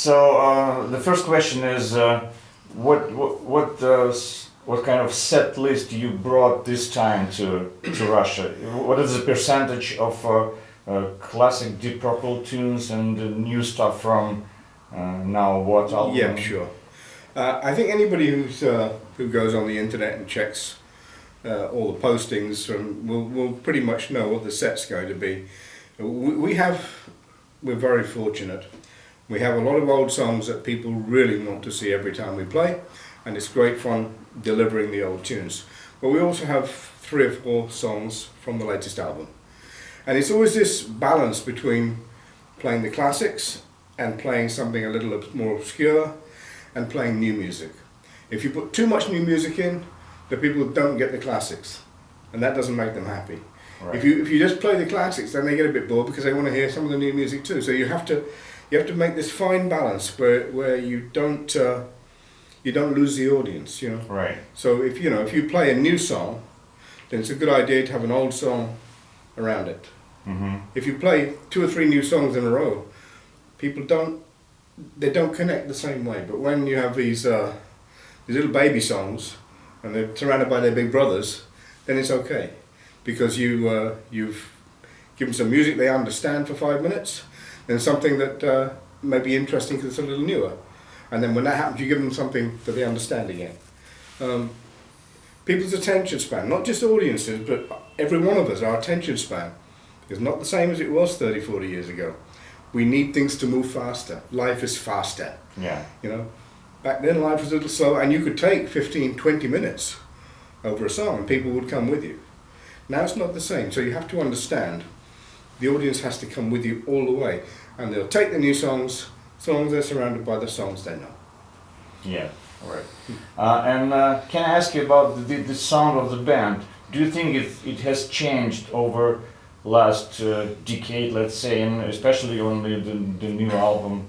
So the first question is, what kind of set list you brought this time to Russia? What is the percentage of classic Deep Purple tunes and new stuff from Now What album? Yeah, sure. I think anybody who goes on the internet and checks all the postings will pretty much know what the set's going to be. We're very fortunate. We have a lot of old songs that people really want to see every time we play, and it's great fun delivering the old tunes. But we also have 3 or 4 songs from the latest album. And it's always this balance between playing the classics and playing something a little more obscure and playing new music. If you put too much new music in, the people don't get the classics, and that doesn't make them happy. Right. If you just play the classics, then they get a bit bored because they want to hear some of the new music too. So you have to make this fine balance where you don't lose the audience, you know. Right. So if you play a new song, then it's a good idea to have an old song around it. Mm-hmm. If you play 2 or 3 new songs in a row, people don't connect the same way. But when you have these little baby songs and they're surrounded by their big brothers, then it's okay, because you've given some music they understand for 5 minutes, then something that may be interesting because it's a little newer, and then when that happens, you give them something that they understand again. People's attention span, not just audiences, but every one of us, our attention span is not the same as it was 30, 40 years ago. We need things to move faster. Life is faster. Yeah. You know, back then life was a little slow, and you could take 15, 20 minutes over a song and people would come with you. Now it's not the same, so you have to understand the audience has to come with you all the way, and they'll take the new songs as long as they're surrounded by the songs they know. Yeah, all right. And can I ask you about the sound of the band? Do you think it has changed over last decade, let's say, and especially on the new album?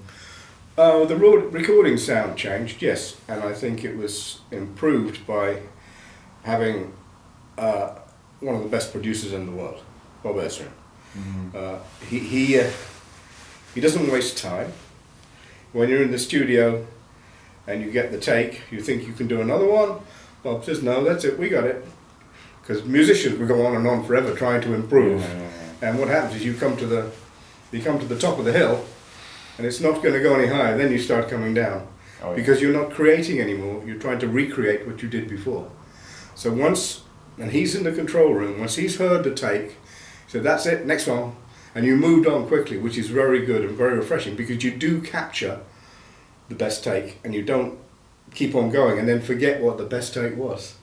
The recording sound changed, yes, and I think it was improved by having one of the best producers in the world, Bob Ezrin. Mm-hmm. He doesn't waste time. When you're in the studio and you get the take, you think you can do another one. Bob says, no, that's it, we got it. Because musicians will go on and on forever trying to improve. Yeah. And what happens is you come to the top of the hill, and it's not going to go any higher. Then you start coming down, because you're not creating anymore. You're trying to recreate what you did before. So and he's in the control room. Once he's heard the take, he said, that's it, next one. And you moved on quickly, which is very good and very refreshing, because you do capture the best take, and you don't keep on going and then forget what the best take was.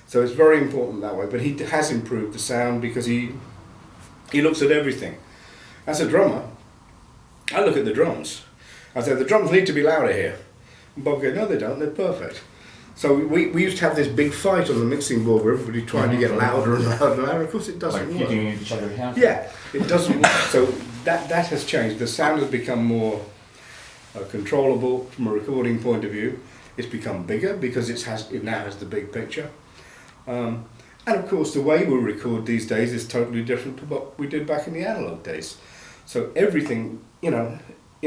So it's very important that way. But he has improved the sound because he looks at everything. As a drummer, I look at the drums. I say, the drums need to be louder here. And Bob goes, no they don't, they're perfect. So we used to have this big fight on the mixing board where everybody trying to get louder and louder and louder. Of course it doesn't work. Like hitting each other's hands? Yeah, it doesn't work. So that has changed. The sound has become more controllable from a recording point of view. It's become bigger because it now has the big picture. And of course the way we record these days is totally different to what we did back in the analog days. So everything, in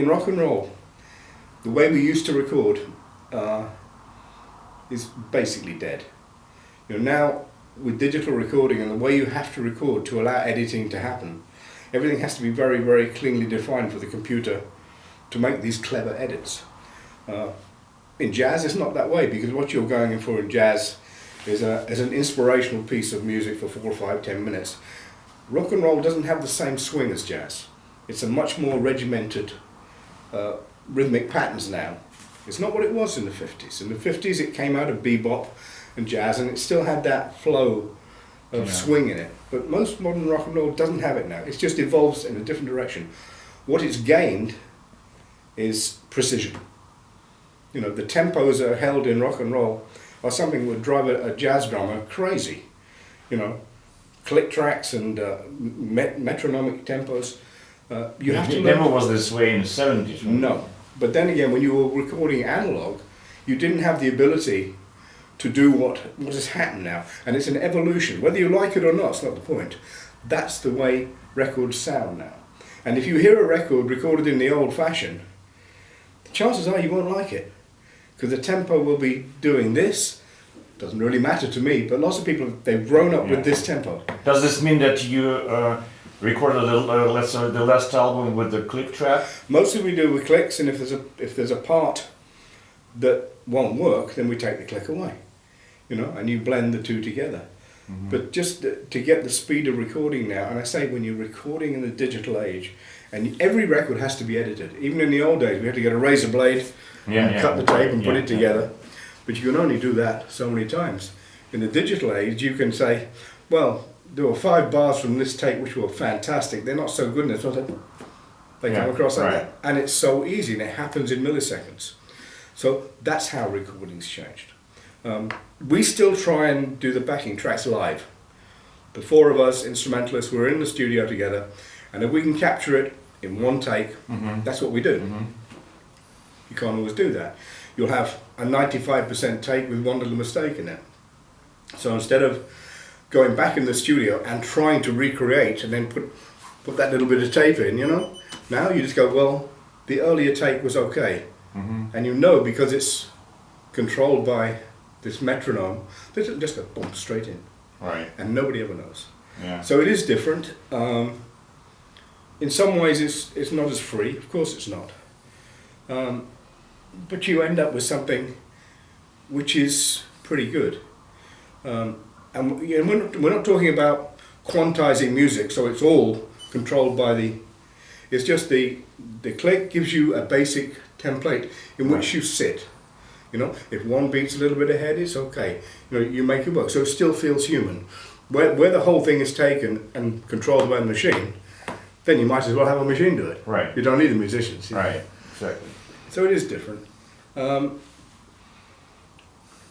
rock and roll, the way we used to record is basically dead. Now with digital recording and the way you have to record to allow editing to happen, everything has to be very, very cleanly defined for the computer to make these clever edits. In jazz it's not that way, because what you're going in for in jazz is an inspirational piece of music for 4, 5, 10 minutes. Rock and roll doesn't have the same swing as jazz. It's a much more regimented rhythmic patterns now. It's not what it was in the 50s. In the 50s it came out of bebop and jazz, and it still had that flow of swing in it. But most modern rock and roll doesn't have it now. It just evolves in a different direction. What it's gained is precision. The tempos that are held in rock and roll are something that would drive a jazz drummer crazy. Click tracks and metronomic tempos. You have to It never was this way in the 70s. No. But then again, when you were recording analog, you didn't have the ability to do what has happened now. And it's an evolution. Whether you like it or not, it's not the point. That's the way records sound now. And if you hear a record recorded in the old fashion, chances are you won't like it. Because the tempo will be doing this. Doesn't really matter to me, but lots of people, they've grown up with this tempo. Does this mean that you recorded let's say the last album with the click track? Mostly we do with clicks, and if there's a part that won't work, then we take the click away, you know, and you blend the two together. But just to get the speed of recording now, and I say when you're recording in the digital age, and every record has to be edited. Even in the old days, we had to get a razor blade, cut the tape and put it together. But you can only do that so many times. In the digital age, you can say, well, there were 5 bars from this tape which were fantastic. They're not so good, and it's not they come across like that. And it's so easy, and it happens in milliseconds. So that's how recording's changed. We still try and do the backing tracks live. The 4 of us, instrumentalists, we're in the studio together, and if we can capture it in one take, that's what we do. You can't always do that. You'll have a 95% take with one little mistake in it. So instead of going back in the studio and trying to recreate and then put that little bit of tape in, you know, now you just go, well, the earlier take was okay. And you know, because it's controlled by this metronome, that it'll just go boom, straight in. Right. And nobody ever knows. Yeah. So it is different. In some ways it's not as free, of course it's not. But you end up with something which is pretty good. And you know, we're not talking about quantizing music, so it's all controlled by it's just the click gives you a basic template in which you sit. You know, if one beat's a little bit ahead, it's okay. You know, you make it work, so it still feels human. Where the whole thing is taken and controlled by the machine, then you might as well have a machine do it. Right. You don't need the musicians. Right. Exactly. So it is different.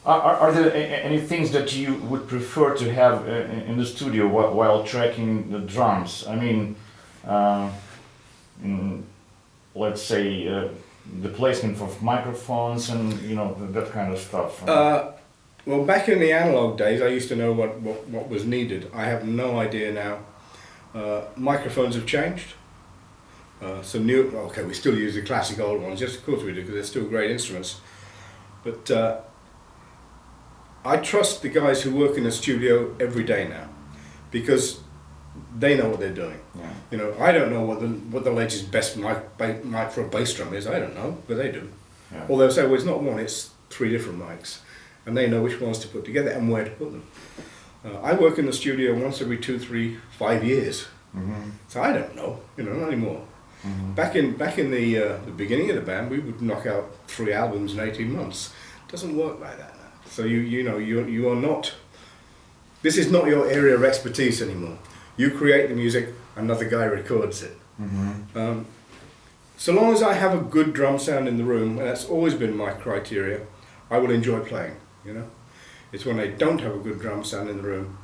Are there any things that you would prefer to have in the studio while tracking the drums? I mean, let's say the placement of microphones and, you know, that kind of stuff. Well, back in the analog days, I used to know what was needed. I have no idea now. Microphones have changed. Some new, okay, we still use the classic old ones, yes, of course we do, because they're still great instruments. But I trust the guys who work in the studio every day now, because they know what they're doing. Yeah. You know, I don't know what the latest best mic for a bass drum is. I don't know, but they do. Yeah. Or they'll say, well, it's not one, it's 3 different mics, and they know which ones to put together and where to put them. I work in the studio once every 2, 3, 5 years, so I don't know. You know, not anymore. Back in the beginning of the band, we would knock out 3 albums in 18 months. It doesn't work like that now. So you are not. This is not your area of expertise anymore. You create the music, another guy records it. So long as I have a good drum sound in the room, and that's always been my criteria, I will enjoy playing. You know, it's when I don't have a good drum sound in the room,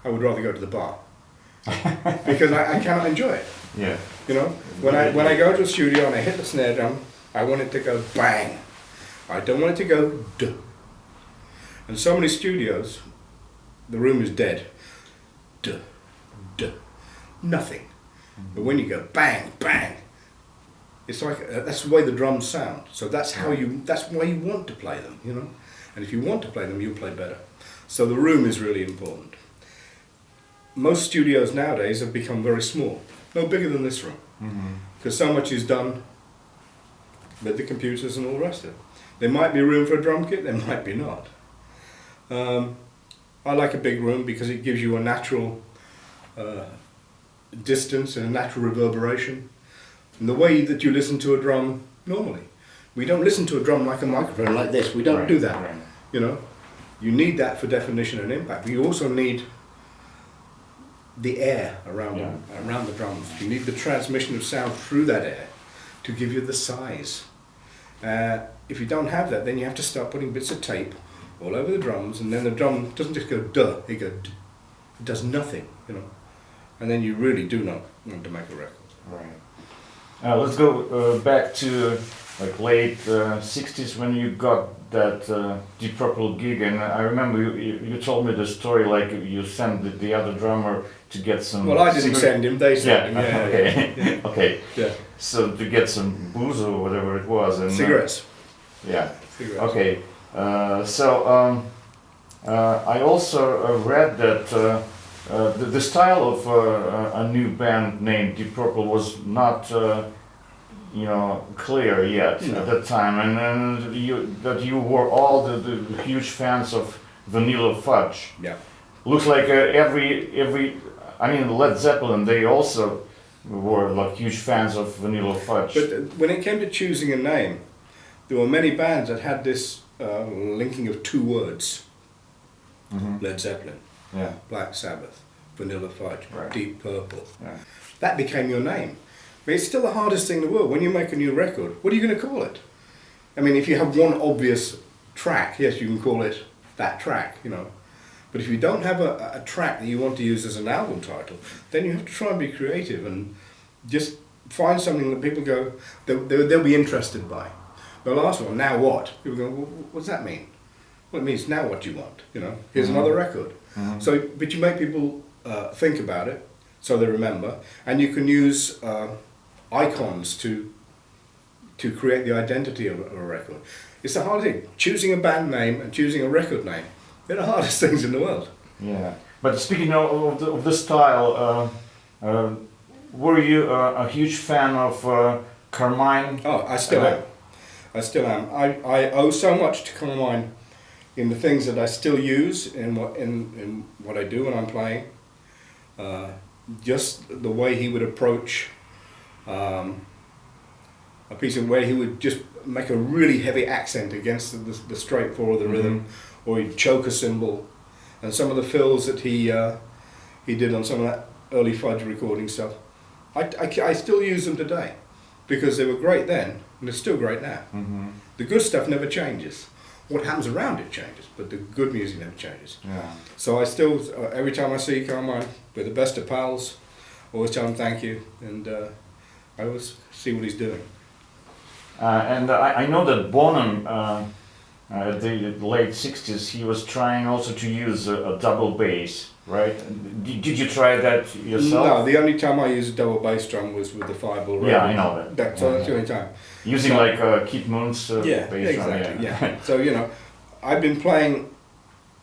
I would rather go to the bar because I cannot enjoy it. Yeah. You know, when I go to a studio and I hit the snare drum, I want it to go bang. I don't want it to go duh. And so many studios, the room is dead. Duh, duh, nothing. But when you go bang, bang, it's like that's the way the drums sound. So that's why you want to play them. You know, and if you want to play them, you'll play better. So the room is really important. Most studios nowadays have become very small. No bigger than this room, because so much is done with the computers and all the rest of it. There might be room for a drum kit, there might be not. I like a big room because it gives you a natural distance and a natural reverberation. And the way that you listen to a drum normally. We don't listen to a drum like a microphone like this, we don't do that. Right. You know, you need that for definition and impact, but you also need the air around the drums. You need the transmission of sound through that air to give you the size. If you don't have that, then you have to start putting bits of tape all over the drums, and then the drum doesn't just go duh, it goes d. It does nothing, you know. And then you really do not want to make a record. Right. Let's go back to like late 60s when you got that Deep Purple gig, and I remember you told me the story like you sent the other drummer to get some. Well, I didn't send him; they sent him. Yeah, okay, yeah. okay. Yeah. So to get some booze or whatever it was, and Cigarettes. Yeah. Cigarettes. Okay. I also read that the style of a new band named Deep Purple was not, clear yet No. at that time, and that you were all the huge fans of Vanilla Fudge. Yeah. Looks like Led Zeppelin, they also were like huge fans of Vanilla Fudge. But when it came to choosing a name, there were many bands that had this linking of two words. Mhm. Led Zeppelin, Yeah. Black Sabbath, Vanilla Fudge, Right. Deep Purple. Yeah. That became your name. I mean, it's still the hardest thing in the world. When you make a new record, what are you going to call it? I mean, if you have one obvious track, yes, you can call it that track, But if you don't have a track that you want to use as an album title, then you have to try and be creative and just find something that people go, they'll be interested by. They'll ask, well, now what? People go, well, what does that mean? Well, it means now what do you want? Here's Mhm. another record. Mhm. So, but you make people think about it, so they remember, and you can use icons to create the identity of a record. It's the hard thing. Choosing a band name and choosing a record name, they're the hardest things in the world. Yeah, but speaking of the style, were you a huge fan of Carmine? Oh, I still am. I still am. I owe so much to Carmine in the things that I still use in what I do when I'm playing. Just the way he would approach a piece of where he would just make a really heavy accent against the straightforward of the rhythm, or he'd choke a cymbal, and some of the fills that he did on some of that early Fudge recording stuff. I still use them today because they were great then and they're still great now. Mm-hmm. The good stuff never changes. What happens around it changes, but the good music never changes. Yeah. So I still, every time I see Carmine, we're the best of pals. Always tell him thank you, and I always see what he's doing. I know that Bonham, at the late 60s, he was trying also to use a double bass, right? Did you try that yourself? No, the only time I used a double bass drum was with the Fireball. Yeah, I know that. So that's the only time. Using So- like Keith Moon's Yeah, bass drum. exactly. Yeah. So I've been playing.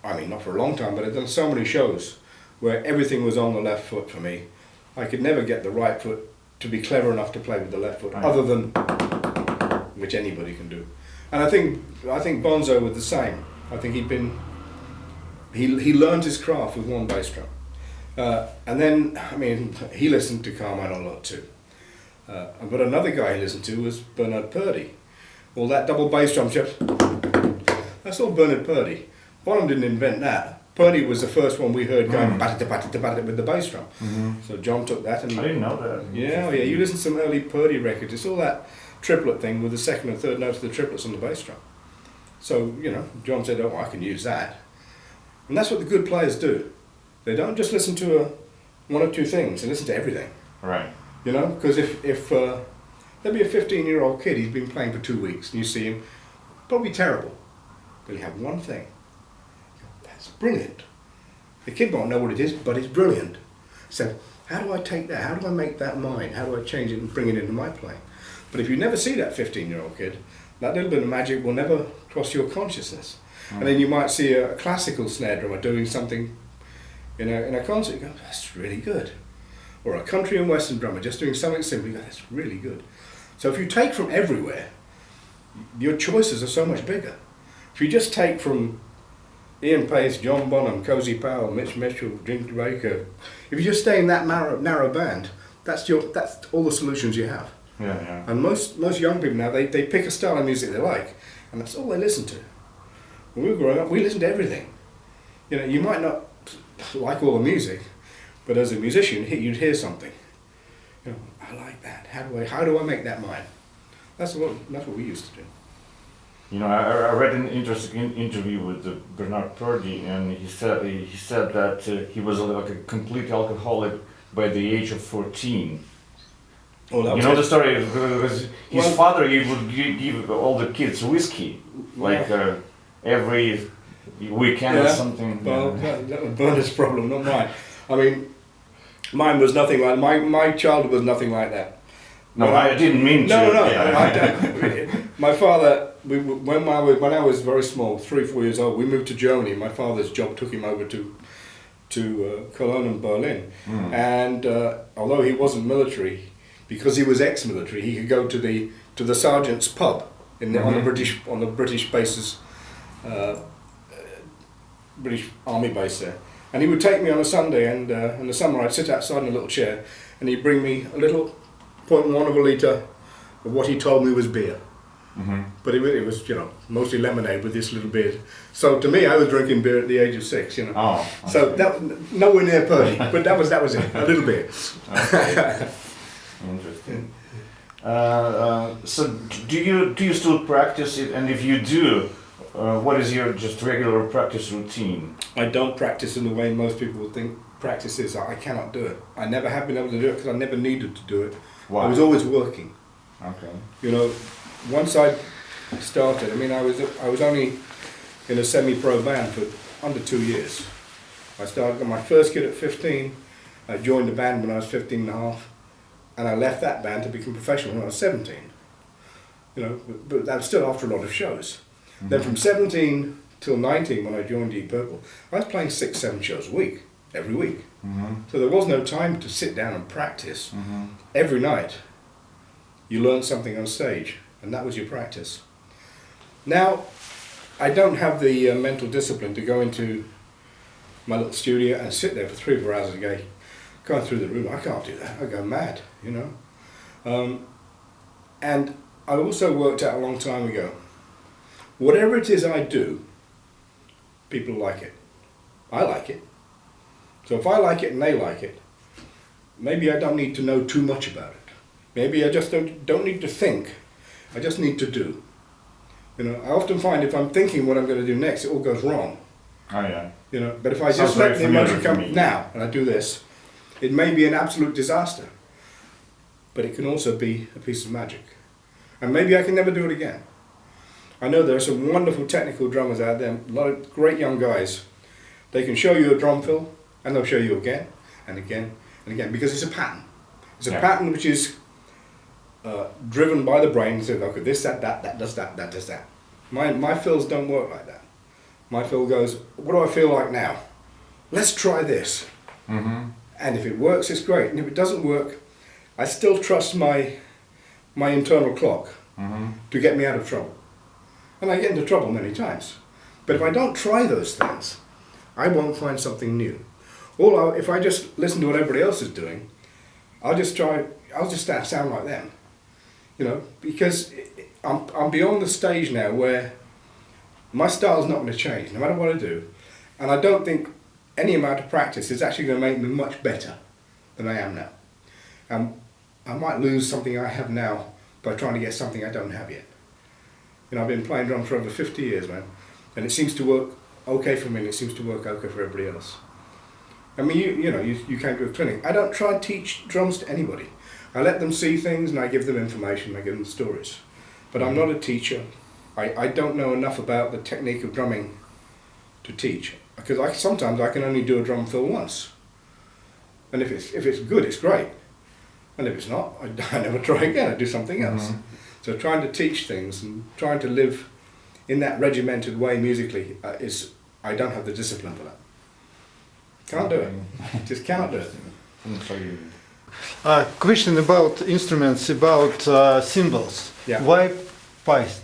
I mean, not for a long time, but I've done so many shows where everything was on the left foot for me. I could never get the right foot to be clever enough to play with the left foot, Right. other than which anybody can do. And I think Bonzo was the same. I think he learned his craft with one bass drum, and then he listened to Carmine a lot too. But another guy he listened to was Bernard Purdie. Well, that double bass drum, that's all Bernard Purdie. Bonham didn't invent that. Purdie was the first one we heard going bat-a-bat-a-bat-a with the bass drum. Mm-hmm. So John took that and I didn't know that. yeah, you listen to some early Purdie records, it's all that triplet thing with the second and third notes of the triplets on the bass drum. So, John said, oh, I can use that. And that's what the good players do. They don't just listen to one or two things, they listen to everything. Right. Because if there'd be a 15-year-old kid, he's been playing for 2 weeks, and you see him, probably terrible. But he have one thing. That's brilliant. The kid won't know what it is, but it's brilliant. So how do I take that? How do I make that mine? How do I change it and bring it into my playing? But if you never see that 15-year-old kid, that little bit of magic will never cross your consciousness. And then you might see a classical snare drummer doing something in a concert, you go, that's really good. Or a country and western drummer just doing something simple, you go, that's really good. So if you take from everywhere, your choices are so much bigger. If you just take from Ian Paice, John Bonham, Cozy Powell, Mitch Mitchell, Jim Baker, if you just stay in that narrow band, that's all the solutions you have. Yeah. And most young people now, they pick a style of music they like, and that's all they listen to. When we were growing up, we listened to everything. You might not like all the music, but as a musician, you'd hear something. I like that. How do I make that mine? That's what we used to do. I read an interesting interview with Bernard Purdie, and he said that he was like a complete alcoholic by the age of 14. Oh, that You was know it. the story, because his Well- father, he would give all the kids whiskey, like every weekend or Yeah. something. Well, that was Bernard's problem, not mine. I mean, mine was nothing like my childhood was nothing like that. No, When I didn't mean to. No. Yeah. My father, when I was very small, 3-4 years old, we moved to Germany. My father's job took him over to Cologne and Berlin, and although he wasn't military, because he was ex-military, he could go to the sergeant's pub on the British bases, British Army base there, and he would take me on a Sunday, and in the summer I'd sit outside in a little chair, and he'd bring me a little 0.1 of a litre of what he told me was beer. But it was, you know, mostly lemonade with this little beer. So to me, I was drinking beer at the age of 6, you know. Oh, So that nowhere near Purdy, but that was it, a little bit. Okay. Interesting. So do you still practice it? And if you do, what is your just regular practice routine? I don't practice in the way most people would think practice is. I cannot do it. I never have been able to do it because I never needed to do it. Why? I was always working. Okay. You know, once I started, I mean, I was only in a semi-pro band for under 2 years. I started my first kid at 15. I joined the band when I was 15 and a half, and I left that band to become professional when I was 17. You know, but that was still after a lot of shows. Then from 17 till 19, when I joined Deep Purple, I was playing 6-7 shows a week, every week. So there was no time to sit down and practice. Every night, you learned something on stage, and that was your practice. Now, I don't have the mental discipline to go into my little studio and sit there for 3 or 4 hours a day, going through the room. I can't do that. I go mad, you know. And I also worked out a long time ago, whatever it is I do, people like it. I like it. So if I like it and they like it, maybe I don't need to know too much about it. Maybe I just don't need to think. I just need to do. You know, I often find if I'm thinking what I'm going to do next, it all goes wrong. Oh yeah. You know, but if I Sounds just very let the familiar emotion to come me. now and I do this, it may be an absolute disaster, but it can also be a piece of magic. And maybe I can never do it again. I know there are some wonderful technical drummers out there, a lot of great young guys. They can show you a drum fill, and they'll show you again and again and again, because it's a pattern. It's a pattern which is driven by the brain and says, okay, this, that does that does that. My fills don't work like that. My fill goes, what do I feel like now? Let's try this. And if it works, it's great. And if it doesn't work, I still trust my internal clock to get me out of trouble. And I get into trouble many times. But if I don't try those things, I won't find something new. If I just listen to what everybody else is doing, I'll just sound like them. You know, because I'm beyond the stage now where my style's not going to change, no matter what I do. And I don't think any amount of practice is actually going to make me much better than I am now. I might lose something I have now by trying to get something I don't have yet. You know, I've been playing drums for over 50 years, man, and it seems to work okay for me, and it seems to work okay for everybody else. I mean, you came to a clinic. I don't try and teach drums to anybody. I let them see things, and I give them information, I give them stories. But I'm not a teacher. I don't know enough about the technique of drumming to teach, because sometimes I can only do a drum fill once. And if it's good, it's great. And if it's not, I never try again, I do something else. So trying to teach things and trying to live in that regimented way musically I don't have the discipline for that. Can't do it. Just cannot do it. Question about instruments, about cymbals. Yeah. Why Paice?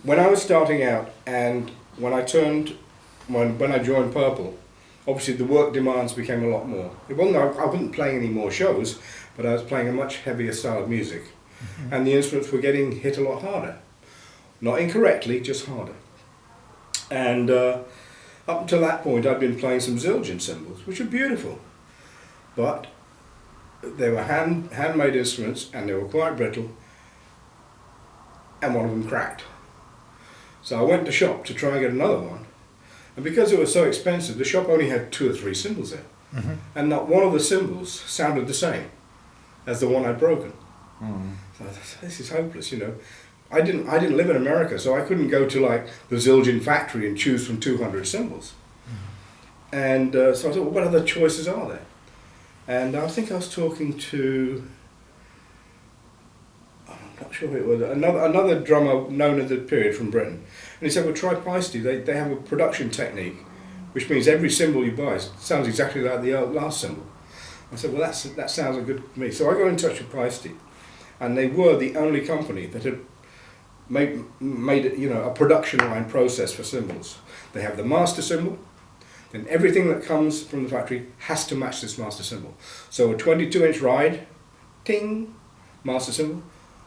When I was starting out and when I joined Purple, obviously the work demands became a lot more. I wasn't playing any more shows, but I was playing a much heavier style of music. And the instruments were getting hit a lot harder. Not incorrectly, just harder. And up until that point I'd been playing some Zildjian cymbals, which are beautiful. But they were handmade instruments and they were quite brittle, and one of them cracked. So I went to the shop to try and get another one. And because it was so expensive, the shop only had 2 or 3 cymbals there. And not one of the cymbals sounded the same. as the one I'd broken. Mm. So I thought, this is hopeless, you know. I didn't live in America, so I couldn't go to like the Zildjian factory and choose from 200 cymbals. And so I thought, well, what other choices are there? And I think I was talking to, I'm not sure who it was, another drummer known at the period from Britain. And he said, well, try Paice. They have a production technique, which means every cymbal you buy sounds exactly like the last cymbal. I said, well, that sounds good to me. So I got in touch with Paice, and they were the only company that had made you know, a production line process for cymbals. They have the master cymbal, then everything that comes from the factory has to match this master cymbal. So a 22-inch ride, ting, master cymbal.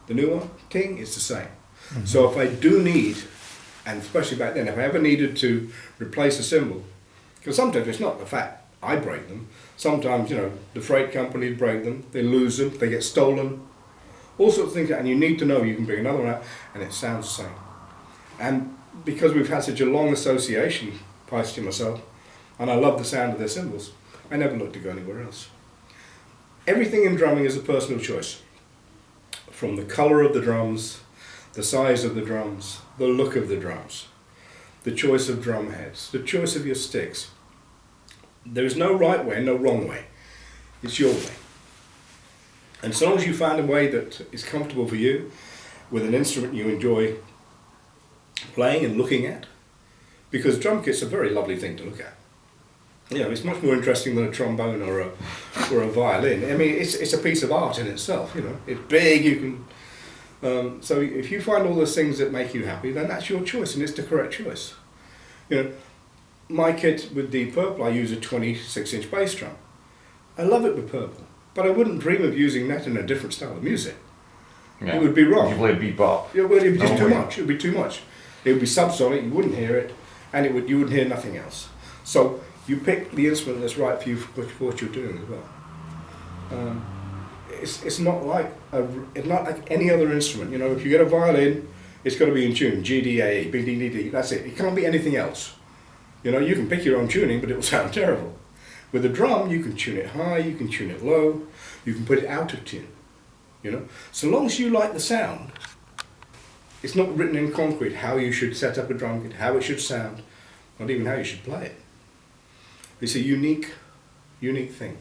The new one, ting, it's the same. Mm-hmm. So if I do need, and especially back then, if I ever needed to replace a cymbal, because sometimes it's not the fact I break them, sometimes, you know, the freight companies break them, they lose them, they get stolen, all sorts of things, and you need to know you can bring another one out and it sounds the same. And because we've had such a long association, Paice and myself, and I love the sound of their cymbals, I never looked to go anywhere else. Everything in drumming is a personal choice. From the colour of the drums, the size of the drums, the look of the drums, the choice of drum heads, the choice of your sticks. There is no right way, no wrong way. It's your way. And so long as you find a way that is comfortable for you, with an instrument you enjoy playing and looking at, because drum kit's a very lovely thing to look at. You know, it's much more interesting than a trombone or a violin. I mean, it's a piece of art in itself. You know, it's big. You can. So if you find all those things that make you happy, then that's your choice, and it's the correct choice. You know, my kit with Deep Purple, I use a 26-inch bass drum. I love it with Purple, but I wouldn't dream of using that in a different style of music. Yeah. It would be wrong. You play bebop. Yeah, well, it would be just too much. It would be too much. It would be subsonic. You wouldn't hear it, and you wouldn't hear nothing else. So you pick the instrument that's right for you for what you're doing as well. It's not like any other instrument. You know, if you get a violin, it's got to be in tune. G, D, A, E, B, D, D, D. That's it. It can't be anything else. You know, you can pick your own tuning, but it will sound terrible. With a drum, you can tune it high, you can tune it low, you can put it out of tune. You know, so long as you like the sound, it's not written in concrete how you should set up a drum kit, how it should sound, not even how you should play it. It's a unique thing.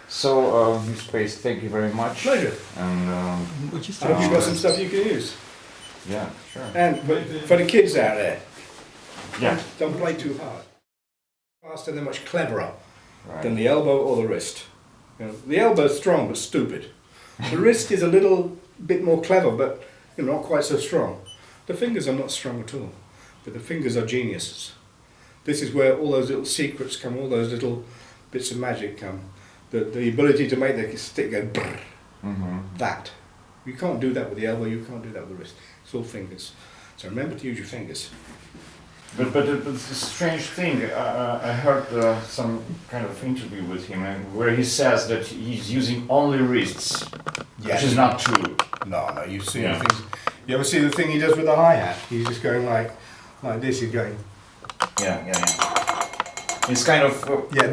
So, Mr. Paice, thank you very much. Pleasure. And I hope you've got some stuff you can use. Yeah, sure. And for the kids out there, yeah, don't play too hard. Faster, they're much cleverer right. than the elbow or the wrist. You know, the elbow's strong but stupid. The wrist is a little bit more clever, but you know, not quite so strong. The fingers are not strong at all, but the fingers are geniuses. This is where all those little secrets come, all those little bits of magic come. The ability to make the stick go brrr, that. You can't do that with the elbow, you can't do that with the wrist. It's all fingers. So remember to use your fingers. But it's a strange thing. I heard some kind of interview with him where he says that he's using only wrists, which is not true. No, you see the things. You ever see the thing he does with the hi-hat? He's just going like this, he's going. Yeah. It's kind of...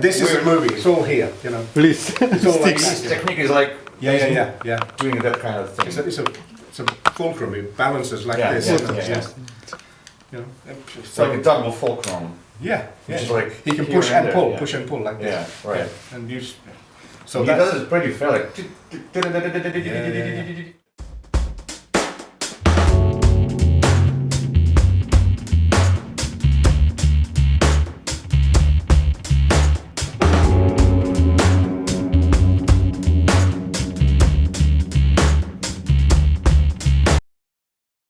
this is a movie, it's all here, you know. Please. It's all like This technique is like... Yeah. Doing that kind of thing. It's a fulcrum, it balances like this. Yeah. You know, It's like a double fulcrum. Yeah. Which is like he can here push and pull, there, push and pull like this. Yeah, right. And you. So he does it pretty fair, like... Yeah.